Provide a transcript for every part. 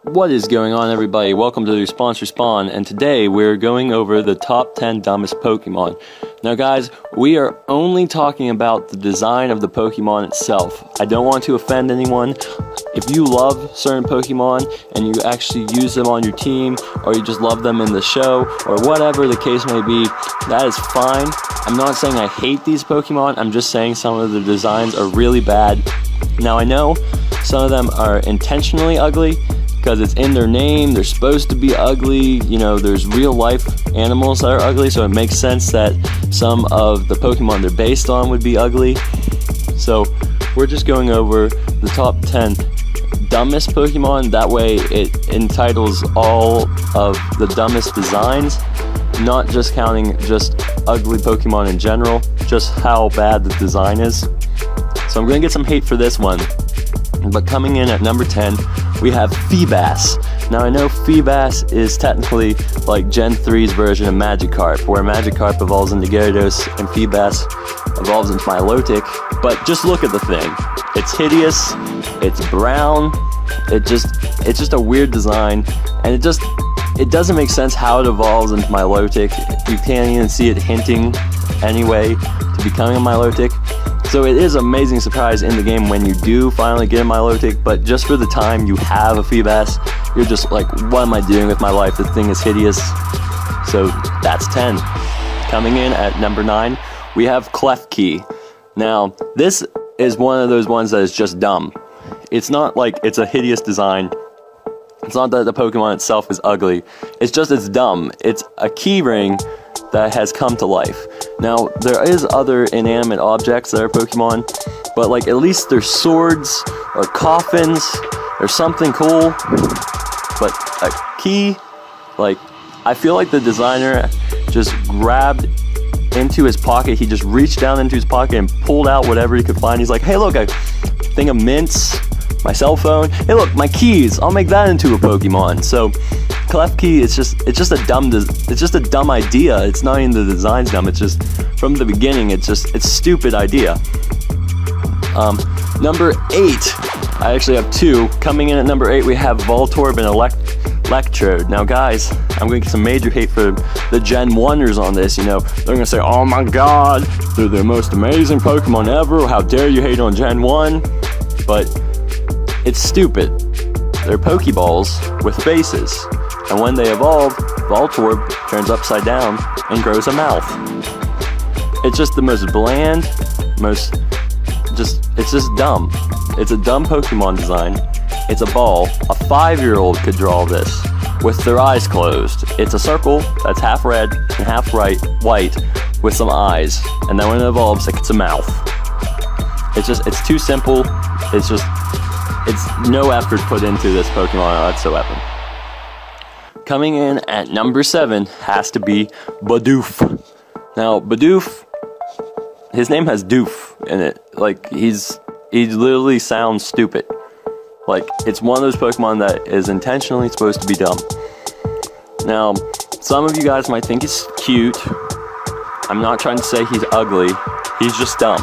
What is going on, everybody? Welcome to Sponsor Spawn, and today we're going over the top 10 dumbest Pokemon. Now guys, we are only talking about the design of the Pokemon itself. I don't want to offend anyone. If you love certain Pokemon and you actually use them on your team, or you just love them in the show, or whatever the case may be, that is fine. I'm not saying I hate these Pokemon, I'm just saying some of the designs are really bad. Now I know some of them are intentionally ugly, because it's in their name, they're supposed to be ugly, you know, there's real life animals that are ugly, so it makes sense that some of the Pokemon they're based on would be ugly. So we're just going over the top 10 dumbest Pokemon, that way it entitles all of the dumbest designs, not just counting just ugly Pokemon in general, just how bad the design is. So I'm gonna get some hate for this one. But coming in at number 10, we have Seabass. Now I know Seabass is technically like Gen 3's version of Magikarp, where Magikarp evolves into Gyarados and Seabass evolves into Milotic. But just look at the thing. It's hideous, it's brown, it's just a weird design, and it doesn't make sense how it evolves into Milotic. You can't even see it hinting anyway to becoming a Milotic. So it is an amazing surprise in the game when you do finally get a Milotic, but just for the time you have a Seabass, you're just like, what am I doing with my life? This thing is hideous. So that's 10. Coming in at number 9, we have Klefki. Now, this is one of those ones that is just dumb. It's not like it's a hideous design. It's not that the Pokemon itself is ugly. It's just it's dumb. It's a key ring that has come to life. Now, there is other inanimate objects that are Pokemon, but like at least there's swords or coffins or something cool. But a key, like, I feel like the designer just grabbed into his pocket, he just reached down into his pocket and pulled out whatever he could find. He's like, hey look, a thing of mints, my cell phone, hey look, my keys, I'll make that into a Pokemon. So Klefki, it's just a dumb idea. It's not even the design's dumb, it's just from the beginning it's a stupid idea. Number 8, I actually have 2. Coming in at number 8, we have Voltorb and Electrode. Now guys, I'm going to get some major hate for the Gen 1ers on this, you know. They're going to say, oh my god, they're the most amazing Pokemon ever, how dare you hate on Gen 1? But it's stupid. They're Pokeballs with faces. And when they evolve, Voltorb turns upside down and grows a mouth. It's just the most bland, it's just dumb. It's a dumb Pokemon design. It's a ball. A 5-year-old could draw this with their eyes closed. It's a circle that's half red and half white with some eyes. And then when it evolves, it gets a mouth. It's too simple. It's no effort put into this Pokemon whatsoever. Coming in at number 7 has to be Bidoof. Now, Bidoof, his name has doof in it. Like, he literally sounds stupid. Like, it's one of those Pokemon that is intentionally supposed to be dumb. Now, some of you guys might think he's cute. I'm not trying to say he's ugly. He's just dumb.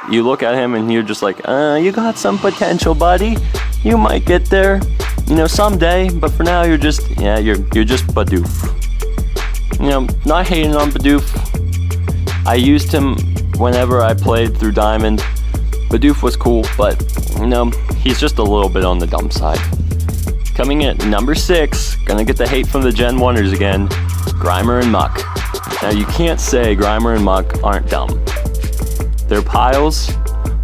You look at him and you're just like, you got some potential, buddy. You might get there, you know, someday, but for now you're just Bidoof. You know, not hating on Bidoof. I used him whenever I played through Diamond. Bidoof was cool, but, you know, he's just a little bit on the dumb side. Coming in at number 6, gonna get the hate from the Gen 1ers again, Grimer and Muck. Now you can't say Grimer and Muck aren't dumb. They're piles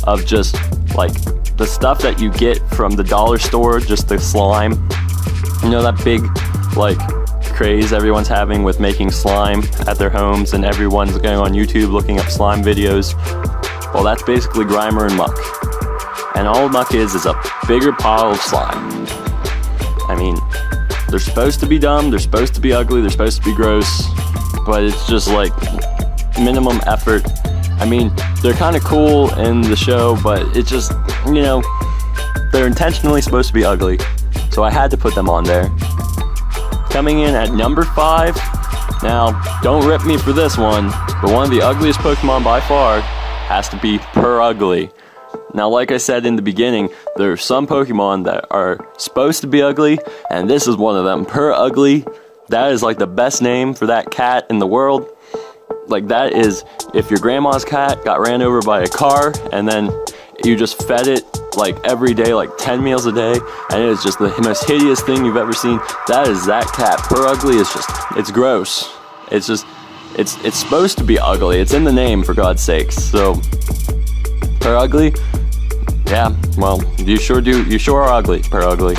of just, like, the stuff that you get from the dollar store, just the slime. You know that big, like, craze everyone's having with making slime at their homes, and everyone's going on YouTube looking up slime videos? Well, that's basically Grimer and Muck. And all Muck is a bigger pile of slime. I mean, they're supposed to be dumb, they're supposed to be ugly, they're supposed to be gross, but it's just like minimum effort. I mean, they're kind of cool in the show, but it's just, you know, they're intentionally supposed to be ugly. So I had to put them on there. Coming in at number 5, now, don't rip me for this one, but one of the ugliest Pokemon by far has to be Per Ugly. Now, like I said in the beginning, there are some Pokemon that are supposed to be ugly, and this is one of them. Per Ugly, that is like the best name for that cat in the world. Like, that is if your grandma's cat got ran over by a car, and then you just fed it like every day, like 10 meals a day, and it is just the most hideous thing you've ever seen. That is that cat. Per Ugly is just, it's gross. It's just, it's supposed to be ugly. It's in the name, for God's sakes. So, Per Ugly, yeah, well, you sure are ugly, Per Ugly.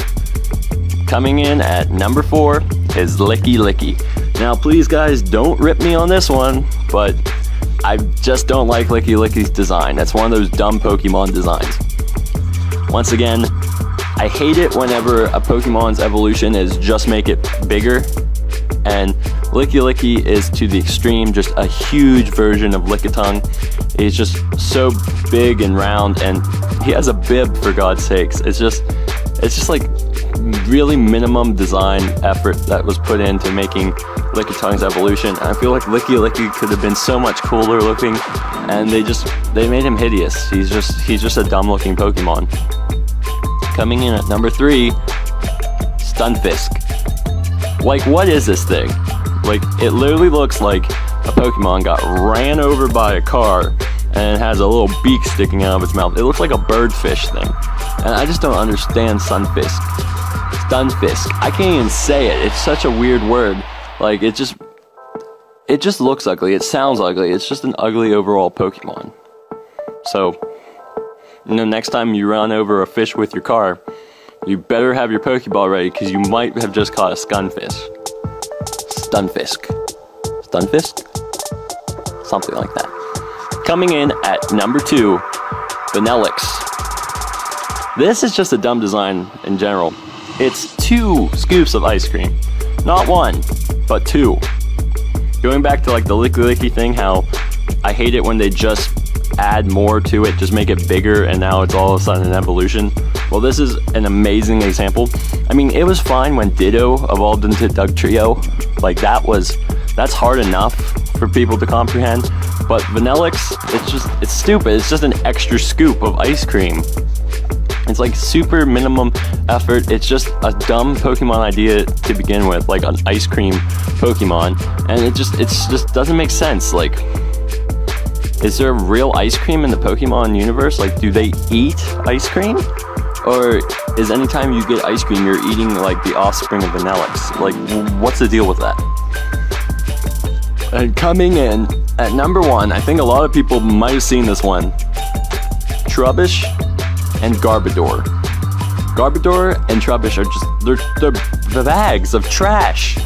Coming in at number 4 is Licky. Now, please guys, don't rip me on this one, but I just don't like Licky's design. That's one of those dumb Pokemon designs. Once again, I hate it whenever a Pokemon's evolution is just make it bigger, and Licky is to the extreme, just a huge version of Lickitung. He's just so big and round, and he has a bib, for God's sakes. It's just like really minimum design effort that was put into making Lickitung's evolution. I feel like Licky could have been so much cooler looking, and they made him hideous. He's just a dumb looking Pokemon. Coming in at number 3, Sunfish. Like, what is this thing? Like, it literally looks like a Pokemon got ran over by a car and it has a little beak sticking out of its mouth. It looks like a birdfish thing. And I just don't understand Sunfish. I can't even say it. It's such a weird word. Like, it just looks ugly. It sounds ugly. It's just an ugly overall Pokemon. So, you know, next time you run over a fish with your car, you better have your Pokeball ready, because you might have just caught a Sunfish. Something like that. Coming in at number 2, Melech. This is just a dumb design in general. It's 2 scoops of ice cream. Not 1, but 2. Going back to like the Licky thing, how I hate it when they just add more to it, just make it bigger, and now it's all of a sudden an evolution. Well, this is an amazing example. I mean, it was fine when Ditto evolved into Dugtrio. Like, that's hard enough for people to comprehend. But Melech, it's stupid. It's just an extra scoop of ice cream. It's like super minimum effort. It's just a dumb Pokemon idea to begin with, like an ice cream Pokemon, and it just doesn't make sense. Like, is there real ice cream in the Pokemon universe? Like, do they eat ice cream? Or is anytime you get ice cream, you're eating like the offspring of Melech? Like, what's the deal with that? And coming in at number 1, I think a lot of people might have seen this one. Trubbish and Garbodor. Garbodor and Trubbish are just, they're bags of trash.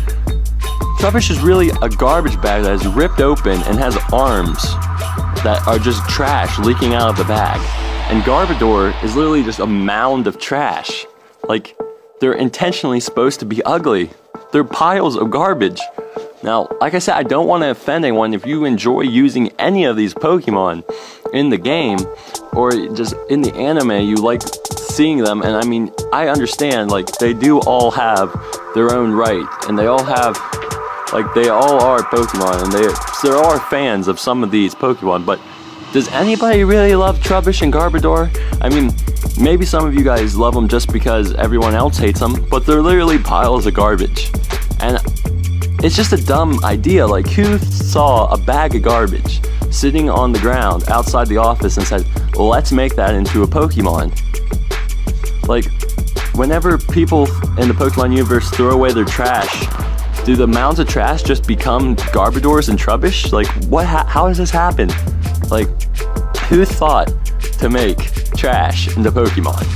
Trubbish is really a garbage bag that is ripped open and has arms that are just trash leaking out of the bag. And Garbodor is literally just a mound of trash. Like, they're intentionally supposed to be ugly. They're piles of garbage. Now, like I said, I don't want to offend anyone. If you enjoy using any of these Pokemon in the game, or just in the anime, you like seeing them, and I mean, I understand, like, they do all have their own right, and they all have, like, they all are Pokemon, and there are fans of some of these Pokemon, but does anybody really love Trubbish and Garbodor? I mean, maybe some of you guys love them just because everyone else hates them, but they're literally piles of garbage. And it's just a dumb idea. Like, who saw a bag of garbage sitting on the ground outside the office and said, let's make that into a Pokemon? Like, whenever people in the Pokemon universe throw away their trash, do the mounds of trash just become Garbodors and Trubbish? Like, how does this happen? Like, who thought to make trash into Pokemon?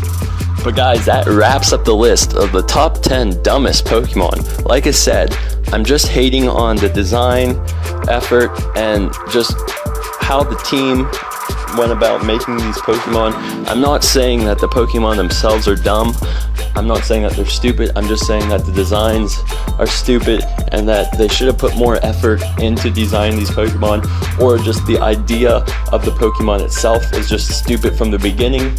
But guys, that wraps up the list of the top 10 dumbest Pokemon. Like I said, I'm just hating on the design, effort, and just how the team went about making these Pokemon. I'm not saying that the Pokemon themselves are dumb. I'm not saying that they're stupid. I'm just saying that the designs are stupid and that they should have put more effort into designing these Pokemon, or just the idea of the Pokemon itself is just stupid from the beginning.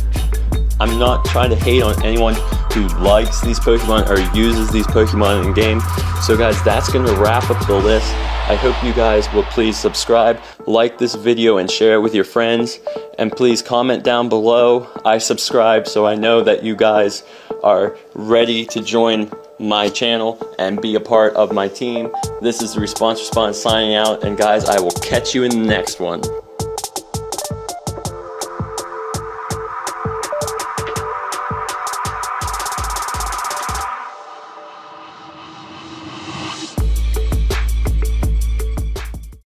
I'm not trying to hate on anyone who likes these Pokemon or uses these Pokemon in game. So guys, that's going to wrap up the list. I hope you guys will please subscribe, like this video, and share it with your friends. And please comment down below, I subscribe, so I know that you guys are ready to join my channel and be a part of my team. This is the Response signing out, and guys, I will catch you in the next one.